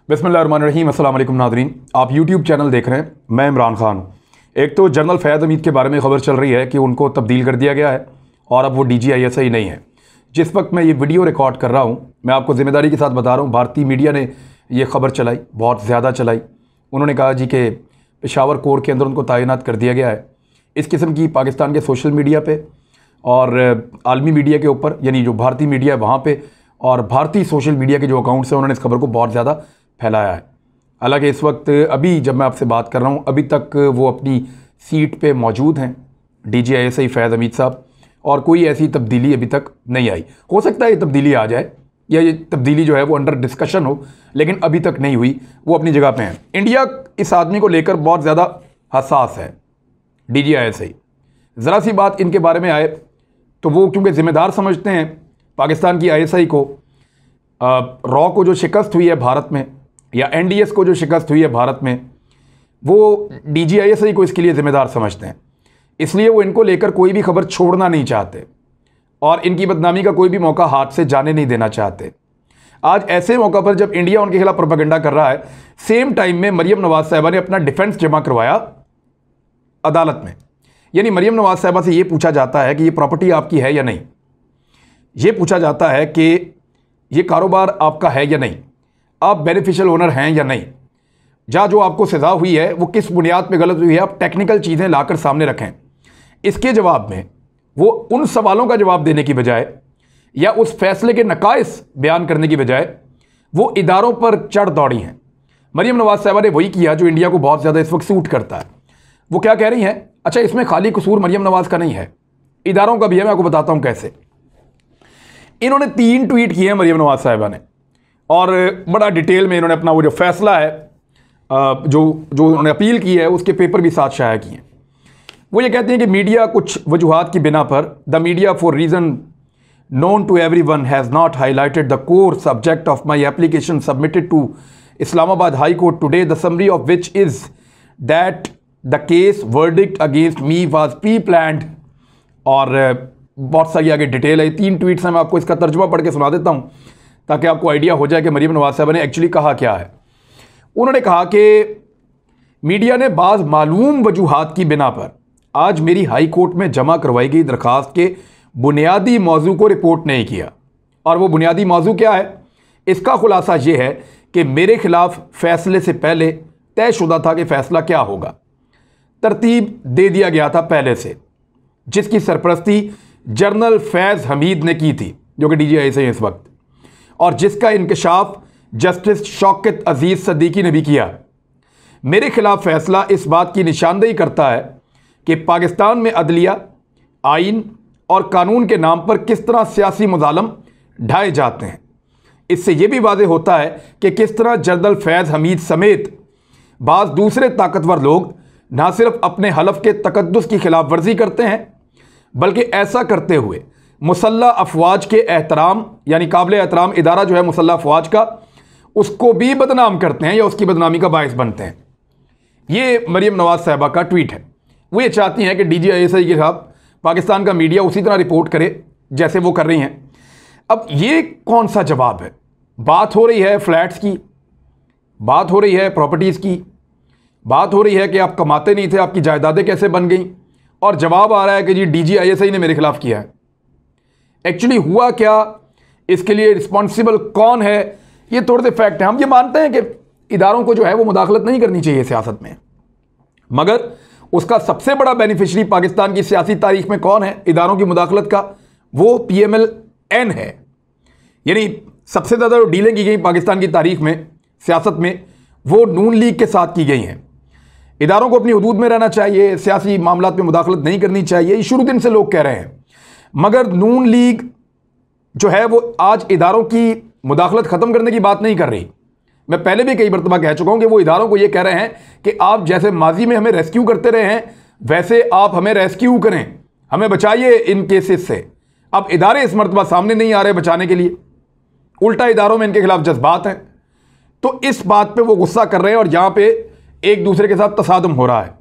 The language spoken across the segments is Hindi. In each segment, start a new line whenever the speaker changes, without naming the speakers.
बिस्मिल्लाहिर्रहमानिर्रहीम। अस्सलाम वालेकुम नाज़रीन, आप यूट्यूब चैनल देख रहे हैं। मैं इमरान खान हूँ। एक तो जनरल फैज़ हमीद के बारे में ख़बर चल रही है कि उनको तब्दील कर दिया गया है और अब वो DGISI नहीं है। जिस वक्त मैं ये वीडियो रिकॉर्ड कर रहा हूँ, मैं आपको ज़िम्मेदारी के साथ बता रहा हूँ, भारतीय मीडिया ने ये ख़बर चलाई, बहुत ज़्यादा चलाई। उन्होंने कहा जी कि पेशावर कोर के अंदर उनको तैनात कर दिया गया है। इस किस्म की पाकिस्तान के सोशल मीडिया पे और आलमी मीडिया के ऊपर, यानी जो भारतीय मीडिया है वहाँ पे, और भारतीय सोशल मीडिया के जो अकाउंट्स हैं, उन्होंने इस खबर को बहुत ज़्यादा फैलाया है। हालांकि इस वक्त अभी जब मैं आपसे बात कर रहा हूँ, अभी तक वो अपनी सीट पे मौजूद हैं, DGISI फैज़ हमीद साहब, और कोई ऐसी तब्दीली अभी तक नहीं आई। हो सकता है ये तब्दीली आ जाए या ये तब्दीली जो है वो अंडर डिस्कशन हो, लेकिन अभी तक नहीं हुई। वो अपनी जगह पे हैं। इंडिया इस आदमी को लेकर बहुत ज़्यादा हसास है, DGISI। ज़रा सी बात इनके बारे में आए तो वो क्योंकि ज़िम्मेदार समझते हैं पाकिस्तान की ISI को, रॉ को जो शिकस्त हुई है भारत में, या NDS को जो शिकस्त हुई है भारत में, वो DGISI को इसके लिए ज़िम्मेदार समझते हैं। इसलिए वो इनको लेकर कोई भी खबर छोड़ना नहीं चाहते और इनकी बदनामी का कोई भी मौका हाथ से जाने नहीं देना चाहते। आज ऐसे मौका पर जब इंडिया उनके खिलाफ प्रोपेगेंडा कर रहा है, सेम टाइम में मरियम नवाज साहिबा ने अपना डिफेंस जमा करवाया अदालत में। यानी मरियम नवाज साहिबा से ये पूछा जाता है कि ये प्रॉपर्टी आपकी है या नहीं, ये पूछा जाता है कि ये कारोबार आपका है या नहीं, आप बेनिफिशियल ओनर हैं या नहीं, जो आपको सज़ा हुई है वो किस बुनियाद पे गलत हुई है, आप टेक्निकल चीज़ें लाकर सामने रखें। इसके जवाब में वो उन सवालों का जवाब देने की बजाय या उस फैसले के नकाइस बयान करने की बजाय वो इदारों पर चढ़ दौड़ी हैं। मरियम नवाज साहिबा ने वही किया जो इंडिया को बहुत ज़्यादा इस वक्त सूट करता है। वो क्या कह रही हैं, अच्छा इसमें खाली कसूर मरियम नवाज का नहीं है, इदारों का भी है। मैं आपको बताता हूँ कैसे। इन्होंने 3 ट्वीट किए हैं मरियम नवाज साहिबा ने, और बड़ा डिटेल में इन्होंने अपना वो जो फैसला है, जो उन्होंने अपील की है, उसके पेपर भी साथ शाया किए हैं। वो ये कहते हैं कि मीडिया कुछ वजूहात की बिना पर, the media for reason known to everyone has not highlighted the core subject of my application submitted to Islamabad high court today, the summary of which is that the case verdict against me was pre planned. और बहुत सारी आगे डिटेल है, 3 ट्वीट्स हैं। मैं आपको इसका तर्जुमा पढ़ के सुना देता हूँ ताकि आपको आइडिया हो जाए कि मरियम नवाज साहिबा ने एक्चुअली कहा क्या है। उन्होंने कहा कि मीडिया ने बाज़ मालूम वजूहात की बिना पर आज मेरी हाई कोर्ट में जमा करवाई गई दरखास्त के बुनियादी मौजू को रिपोर्ट नहीं किया। और वो बुनियादी मौजू क्या है? इसका खुलासा ये है कि मेरे खिलाफ फैसले से पहले तयशुदा था कि फ़ैसला क्या होगा, तरतीब दे दिया गया था पहले से, जिसकी सरपरस्ती जनरल फैज़ हमीद ने की थी, जो कि DGISI इस वक्त, और जिसका इंकशाफ जस्टिस शौकत अजीज़ सदीकी ने भी किया। मेरे खिलाफ फैसला इस बात की निशानदेही करता है कि पाकिस्तान में अदलिया, आइन और कानून के नाम पर किस तरह सियासी मुजालम ढाए जाते हैं। इससे यह भी वाज़ेह होता है कि किस तरह जनरल फैज़ हमीद समेत बाज़ दूसरे ताकतवर लोग ना सिर्फ अपने हलफ के तकद्दुस की खिलाफ वर्जी करते हैं, बल्कि ऐसा करते हुए मुसल्लह अफवाज के एहतराम, यानी काबिल एहतराम इदारा जो है मुसल्लह अफवाज का, उसको भी बदनाम करते हैं या उसकी बदनामी का बायस बनते हैं। ये मरियम नवाज साहिबा का ट्वीट है। वो ये चाहती हैं कि DGISI के खिलाफ पाकिस्तान का मीडिया उसी तरह रिपोर्ट करे जैसे वो कर रही हैं। अब ये कौन सा जवाब है? बात हो रही है फ्लैट्स की, बात हो रही है प्रॉपर्टीज़ की, बात हो रही है कि आप कमाते नहीं थे, आपकी जायदादें कैसे बन गई, और जवाब आ रहा है कि जी DGISI ने मेरे खिलाफ किया है। एक्चुअली हुआ क्या, इसके लिए रिस्पॉन्सिबल कौन है, ये थोड़े से फैक्ट हैं। हम ये मानते हैं कि इदारों को जो है वो मुदाखलत नहीं करनी चाहिए सियासत में, मगर उसका सबसे बड़ा बेनिफिशरी पाकिस्तान की सियासी तारीख में कौन है इदारों की मुदाखलत का? वो PMLN है। यानी सबसे ज़्यादा जो डीलें की गई पाकिस्तान की तारीख में सियासत में, वो नून लीग के साथ की गई हैं। इदारों को अपनी हदूद में रहना चाहिए, सियासी मामलात में मुदाखलत नहीं करनी चाहिए, ये शुरू दिन से लोग कह रहे हैं। मगर नून लीग जो है वो आज इदारों की मुदाखलत ख़त्म करने की बात नहीं कर रही। मैं पहले भी कई मरतबा कह चुका हूं कि वो इदारों को ये कह रहे हैं कि आप जैसे माजी में हमें रेस्क्यू करते रहे हैं, वैसे आप हमें रेस्क्यू करें, हमें बचाइए इन केसेस से। अब इदारे इस मरतबा सामने नहीं आ रहे बचाने के लिए, उल्टा इदारों में इनके खिलाफ जज्बात हैं। तो इस बात पे वो गुस्सा कर रहे हैं और यहाँ पे एक दूसरे के साथ तसादम हो रहा है।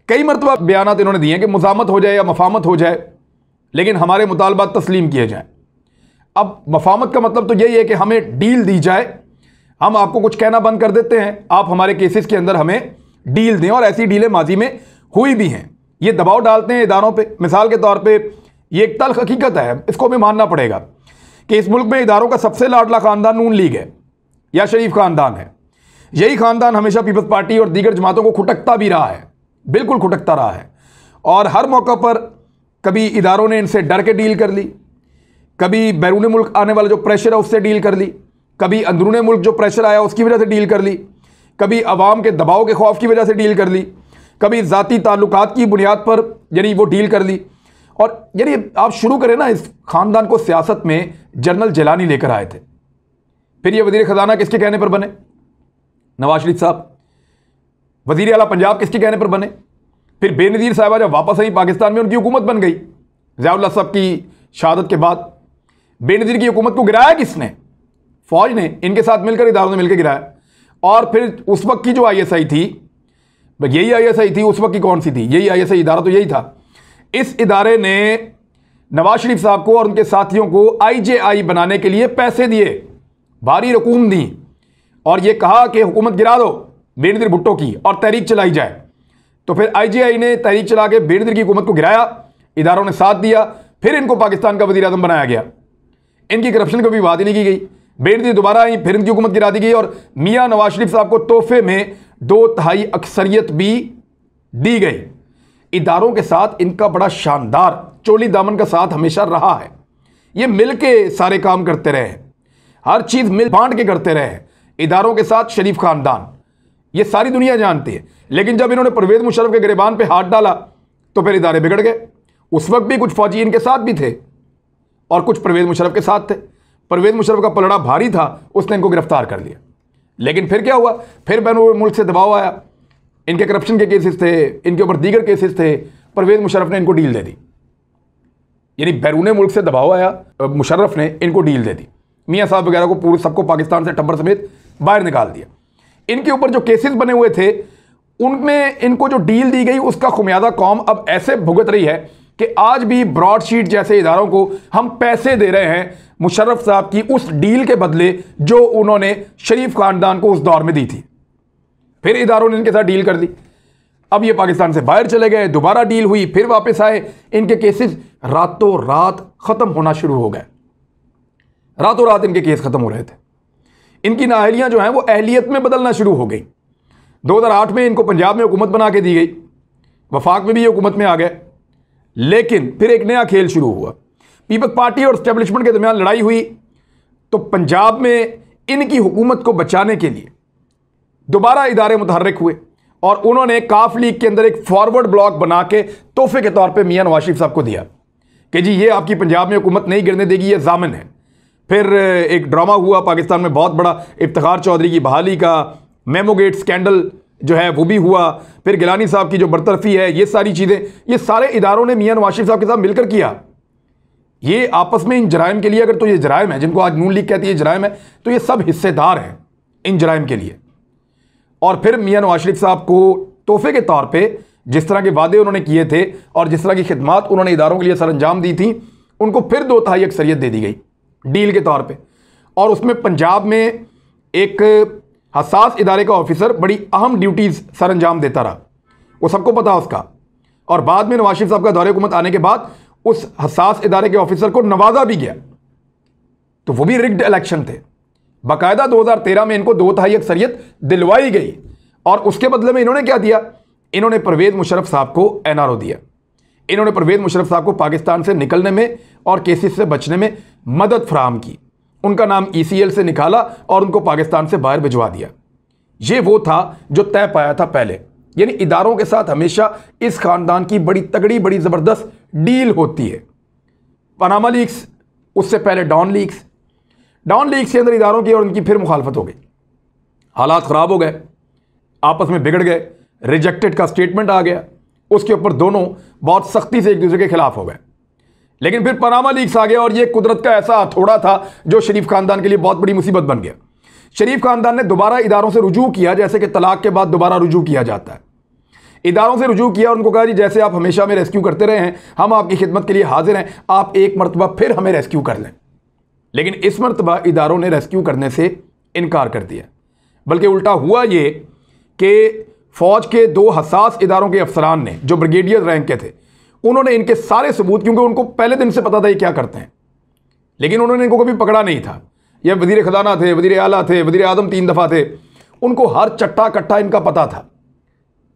कई मरतबा बयानात इन्होंने दिए हैं कि मुज़ामत हो जाए या मफामत हो जाए, लेकिन हमारे मुतालबात तस्लीम किए जाएँ। अब मफामत का मतलब तो यही है कि हमें डील दी जाए, हम आपको कुछ कहना बंद कर देते हैं, आप हमारे केसेस के अंदर हमें डील दें। और ऐसी डीलें माजी में हुई भी हैं। ये दबाव डालते हैं इदारों पे। मिसाल के तौर पे ये एक तल्ख हकीकत है, इसको हमें मानना पड़ेगा कि इस मुल्क में इदारों का सबसे लाडला खानदान नून लीग है या शरीफ खानदान है। यही खानदान हमेशा पीपल्स पार्टी और दीगर जमातों को खुटकता भी रहा है, बिल्कुल खुटकता रहा है। और हर मौका पर कभी इदारों ने इनसे डर के डील कर ली, कभी बैरून मुल्क आने वाला जो प्रेशर है उससे डील कर ली, कभी अंदरूने मुल्क जो प्रेशर आया उसकी वजह से डील कर ली, कभी अवाम के दबाव के खौफ की वजह से डील कर ली, कभी ज़ाती ताल्लुकात की बुनियाद पर यानी वो डील कर ली। और यानी आप शुरू करें ना, इस खानदान को सियासत में जनरल जिलानी लेकर आए थे। फिर ये वजीर खजाना किसके कहने पर बने? नवाज शरीफ साहब। वजीर आला पंजाब किसके कहने पर बने? फिर बेनज़ीर साहिबा जब वापस आई पाकिस्तान में, उनकी हुकूमत बन गई। ज़ियाउल्लाह साहब की शहादत के बाद बेनज़ीर की हुकूमत को गिराया किसने? फौज ने, इनके साथ मिलकर, इदारों ने मिलकर गिराया। और फिर उस वक्त की जो ISI थी, यही ISI थी, उस वक्त की कौन सी थी? यही ISI इदारा तो यही था। इस इदारे ने नवाज शरीफ साहब को और उनके साथियों को IJI बनाने के लिए पैसे दिए, भारी रकूम दी, और यह कहा कि हुकूमत गिरा दो बेनज़ीर भुट्टो की और तहरीक चलाई जाए। तो फिर IJI ने तहरीक चला के बेनज़ीर की हुकूमत को गिराया, इदारों ने साथ दिया, फिर इनको पाकिस्तान का वज़ीर आज़म बनाया गया। इनकी करप्शन को भी बात ही नहीं की गई। बेनज़ीर दोबारा आई, फिर इनकी हुकूमत गिरा दी गई और मियाँ नवाज शरीफ साहब को तोहफे में 2/3 अक्सरियत भी दी गई। इदारों के साथ इनका बड़ा शानदार चोली दामन का साथ हमेशा रहा है। ये मिल के सारे काम करते रहे, हर चीज़ मिल बांट के करते रहे। इदारों के साथ शरीफ खानदान, ये सारी दुनिया जानती है। लेकिन जब इन्होंने परवेज़ मुशर्रफ के गिरेबान पे हाथ डाला तो फिर इदारे बिगड़ गए। उस वक्त भी कुछ फौजी इनके साथ भी थे और कुछ परवेज़ मुशर्रफ के साथ थे। परवेज़ मुशर्रफ का पलड़ा भारी था, उसने इनको गिरफ्तार कर लिया। लेकिन फिर क्या हुआ? फिर बैरून मुल्क से दबाव आया, इनके करप्शन के केसेस थे, इनके ऊपर दीगर केसेस थे, परवेज़ मुशर्रफ ने इनको डील दे दी। यानी बैरून मुल्क से दबाव आया, मुशर्रफ ने इनको डील दे दी। मियाँ साहब वगैरह को पूरे सबको पाकिस्तान से टब्बर समेत बाहर निकाल दिया। इनके ऊपर जो केसेस बने हुए थे उनमें इनको जो डील दी गई उसका खुमियादा कौम अब ऐसे भुगत रही है कि आज भी ब्रॉडशीट जैसे इदारों को हम पैसे दे रहे हैं मुशर्रफ साहब की उस डील के बदले जो उन्होंने शरीफ खानदान को उस दौर में दी थी। फिर इदारों ने इनके साथ डील कर दी। अब ये पाकिस्तान से बाहर चले गए, दोबारा डील हुई, फिर वापस आए। इनके केसेस रातों रात ख़त्म होना शुरू हो गए। रातों रात इनके केस ख़त्म हो रहे थे। इनकी नाअहलियाँ जो हैं वो अहलियत में बदलना शुरू हो गई। 2008 में इनको पंजाब में हुकूमत बना के दी गई, वफाक में भी ये हुकूमत में आ गए। लेकिन फिर एक नया खेल शुरू हुआ। पीपल्स पार्टी और एस्टेब्लिशमेंट के दरमियान लड़ाई हुई तो पंजाब में इनकी हुकूमत को बचाने के लिए दोबारा इदारे मुतहर्रिक हुए और उन्होंने काफ लीग के अंदर एक फॉरवर्ड ब्लॉक बना के तोहफे के तौर पे मियाँ नवाज शरीफ साहब को दिया कि जी ये आपकी पंजाब में हुकूमत नहीं गिरने देगी, ये जामिन है। फिर एक ड्रामा हुआ पाकिस्तान में बहुत बड़ा, इफ्तिखार चौधरी की बहाली का, मेमोगेट स्कैंडल जो है वो भी हुआ, फिर गिलानी साहब की जो बरतरफी है, ये सारी चीज़ें ये सारे इदारों ने मियाँ नवाज शरीफ साहब के साथ मिलकर किया। ये आपस में इन जराइम के लिए, अगर तो ये जराइम है जिनको आज नून लीग कहती है जराइम है, तो ये सब हिस्सेदार हैं इन जराइम के लिए। और फिर मियाँ नवाज शरीफ साहब को तोहफे के तौर पे जिस तरह के वादे उन्होंने किए थे और जिस तरह की खिदमात उन्होंने इदारों के लिए सर अंजाम दी थी, उनको फिर 2/3 अक्सरियत दे दी गई डील के तौर पे। और उसमें पंजाब में एक हसास इदारे का ऑफिसर बड़ी अहम ड्यूटीज़ सर अंजाम देता रहा, वो सबको पता उसका। और बाद में नवाज शरीफ साहब का दौरे हुकूमत आने के बाद उस हसास इदारे के ऑफिसर को नवाजा भी गया। तो वो भी रिग्ड इलेक्शन थे। बाकायदा 2013 में इनको 2/3 अक्सरियत दिलवाई गई और उसके बदले में इन्होंने क्या दिया? इन्होंने परवेज़ मुशर्रफ साहब को NRO दिया। इन्होंने परवेज़ मुशर्रफ साहब को पाकिस्तान से निकलने में और केसेस से बचने में मदद फराहम की। उनका नाम ECL से निकाला और उनको पाकिस्तान से बाहर भिजवा दिया। ये वो था जो तय पाया था पहले। यानी इदारों के साथ हमेशा इस खानदान की बड़ी तगड़ी, बड़ी ज़बरदस्त डील होती है। पनामा लीक्स, उससे पहले डॉन लीक्स के अंदर इदारों की और उनकी फिर मुखालफत हो गई। हालात ख़राब हो गए, आपस में बिगड़ गए, रिजेक्टेड का स्टेटमेंट आ गया, उसके ऊपर दोनों बहुत सख्ती से एक दूसरे के खिलाफ हो गए। लेकिन फिर पनामा लीक्स आ गया और ये कुदरत का ऐसा हथौड़ा था जो शरीफ खानदान के लिए बहुत बड़ी मुसीबत बन गया। शरीफ खानदान ने दोबारा इदारों से रुजू किया, जैसे कि तलाक के बाद दोबारा रुजू किया जाता है। इदारों से रुजू किया और उनको कहा जी जैसे आप हमेशा हमें रेस्क्यू करते रहे हैं, हम आपकी खिदमत के लिए हाजिर हैं, आप एक मरतबा फिर हमें रेस्क्यू कर लें। लेकिन इस मरतबा इदारों ने रेस्क्यू करने से इनकार कर दिया। बल्कि उल्टा हुआ ये कि फ़ौज के 2 हसास इदारों के अफसरान ने, जो ब्रिगेडियर रैंक के थे, उन्होंने इनके सारे सबूत, क्योंकि उनको पहले दिन से पता था ये क्या करते हैं, लेकिन उन्होंने इनको कभी पकड़ा नहीं था। ये वज़ीर ख़जाना थे, वज़ीर आला थे, वज़ीर आज़म 3 दफ़ा थे, उनको हर चट्टा कट्टा इनका पता था।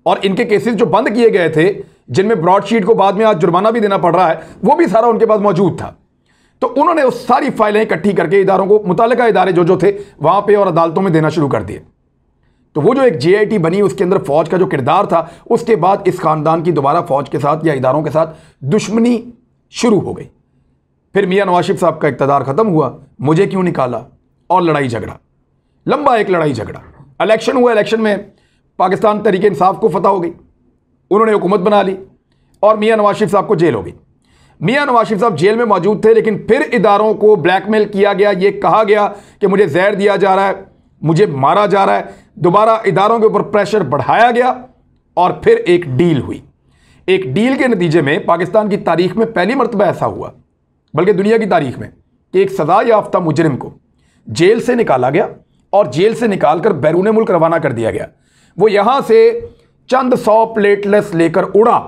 और इनके केसेस जो बंद किए गए थे, जिनमें ब्रॉडशीट को बाद में आज जुर्माना भी देना पड़ रहा है, वो भी सारा उनके पास मौजूद था। तो उन्होंने उस सारी फाइलें इकट्ठी करके इदारों को, मुतालिका इदारे जो थे वहाँ पे और अदालतों में देना शुरू कर दिए। तो वो जो एक JIT बनी, उसके अंदर फ़ौज का जो किरदार था, उसके बाद इस ख़ानदान की दोबारा फ़ौज के साथ या इदारों के साथ दुश्मनी शुरू हो गई। फिर मियाँ नवाज शरीफ साहब का इक़्तिदार ख़त्म हुआ, मुझे क्यों निकाला, और लड़ाई झगड़ा, लंबा एक लड़ाई झगड़ा। इलेक्शन हुआ, इलेक्शन में पाकिस्तान तहरीक इंसाफ को फतह हो गई, उन्होंने हुकूमत बना ली और मियाँ नवाज शरीफ साहब को जेल हो गई। मियाँ नवाज शरीफ साहब जेल में मौजूद थे, लेकिन फिर इदारों को ब्लैकमेल किया गया, ये कहा गया कि मुझे जहर दिया जा रहा है, मुझे मारा जा रहा है। दोबारा इदारों के ऊपर प्रेशर बढ़ाया गया और फिर एक डील हुई। एक डील के नतीजे में पाकिस्तान की तारीख में पहली मरतबा ऐसा हुआ, बल्कि दुनिया की तारीख में, कि एक सजा याफ्ता मुजरिम को जेल से निकाला गया और जेल से निकालकर बैरून मुल्क रवाना कर दिया गया। वो यहाँ से चंद 100 प्लेटलेस लेकर उड़ा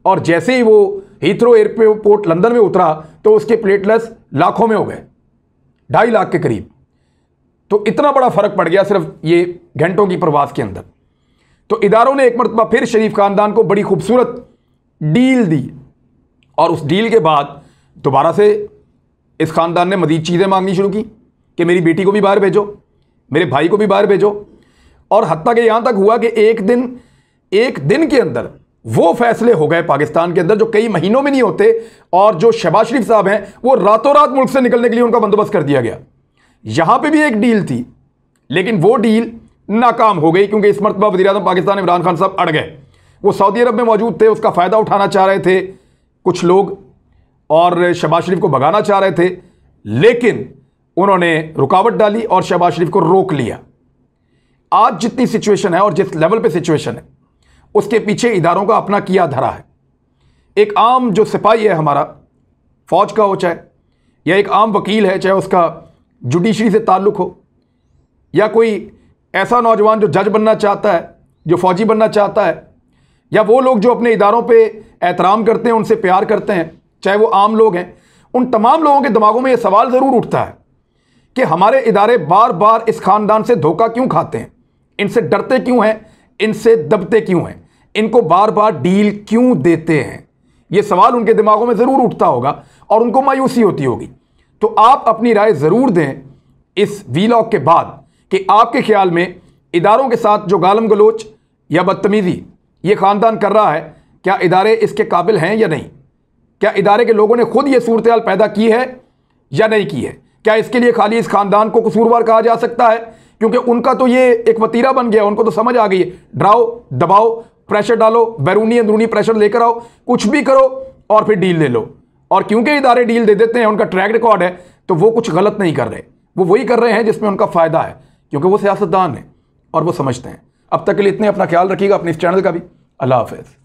और जैसे ही वो हीथ्रो एयरपोर्ट लंदन में उतरा तो उसके प्लेटलेस लाखों में हो गए, 2.5 लाख के करीब। तो इतना बड़ा फर्क पड़ गया सिर्फ ये घंटों की प्रवास के अंदर। तो इदारों ने एक मरतबा फिर शरीफ खानदान को बड़ी खूबसूरत डील दी और उस डील के बाद दोबारा से इस खानदान ने मजीद चीज़ें मांगनी शुरू की कि मेरी बेटी को भी बाहर भेजो, मेरे भाई को भी बाहर भेजो। और हत्ता कि यहां तक हुआ कि एक दिन के अंदर वो फैसले हो गए पाकिस्तान के अंदर जो कई महीनों में नहीं होते, और जो शहबाज शरीफ साहब हैं वो रातों रात मुल्क से निकलने के लिए उनका बंदोबस्त कर दिया गया। यहां पे भी एक डील थी, लेकिन वो डील नाकाम हो गई, क्योंकि इस मरतबा वज़ीर आज़म पाकिस्तान इमरान खान साहब अड़ गए। वो सऊदी अरब में मौजूद थे, उसका फ़ायदा उठाना चाह रहे थे कुछ लोग और शहबाज शरीफ को भगाना चाह रहे थे, लेकिन उन्होंने रुकावट डाली और शहबाज शरीफ को रोक लिया। आज जितनी सिचुएशन है और जिस लेवल पे सिचुएशन है, उसके पीछे इदारों का अपना किया धरा है। एक आम जो सिपाही है हमारा, फौज का हो चाहे, या एक आम वकील है, चाहे उसका जुडिशरी से ताल्लुक़ हो, या कोई ऐसा नौजवान जो जज बनना चाहता है, जो फौजी बनना चाहता है, या वो लोग जो अपने इदारों पे एहतराम करते हैं, उनसे प्यार करते हैं, चाहे वो आम लोग हैं, उन तमाम लोगों के दिमागों में ये सवाल ज़रूर उठता है कि हमारे इदारे बार बार इस ख़ानदान से धोखा क्यों खाते हैं, इनसे डरते क्यों हैं, इनसे दबते क्यों हैं, इनको बार बार डील क्यों देते हैं। ये सवाल उनके दिमागों में ज़रूर उठता होगा और उनको मायूसी होती होगी। तो आप अपनी राय ज़रूर दें इस वीलॉग के बाद कि आपके ख्याल में इदारों के साथ जो गालम गलोच या बदतमीज़ी ये ख़ानदान कर रहा है, क्या इदारे इसके काबिल हैं या नहीं? क्या इदारे के लोगों ने खुद ये सूरत हाल पैदा की है या नहीं की है? क्या इसके लिए खाली इस ख़ानदान को कसूरवार कहा जा सकता है? क्योंकि उनका तो ये एक वतीरा बन गया, उनको तो समझ आ गई है, डराओ दबाओ, प्रेशर डालो, बैरूनी अंदरूनी प्रेशर लेकर आओ, कुछ भी करो और फिर डील ले लो। और क्योंकि इदारे डील दे देते हैं, उनका ट्रैक रिकॉर्ड है, तो वो कुछ गलत नहीं कर रहे, वो वही कर रहे हैं जिसमें उनका फ़ायदा है, क्योंकि वो सियासतदान है और वो समझते हैं। अब तक के लिए इतने, अपना ख्याल रखिएगा, अपने इस चैनल का भी। अल्लाह हाफ़िज़।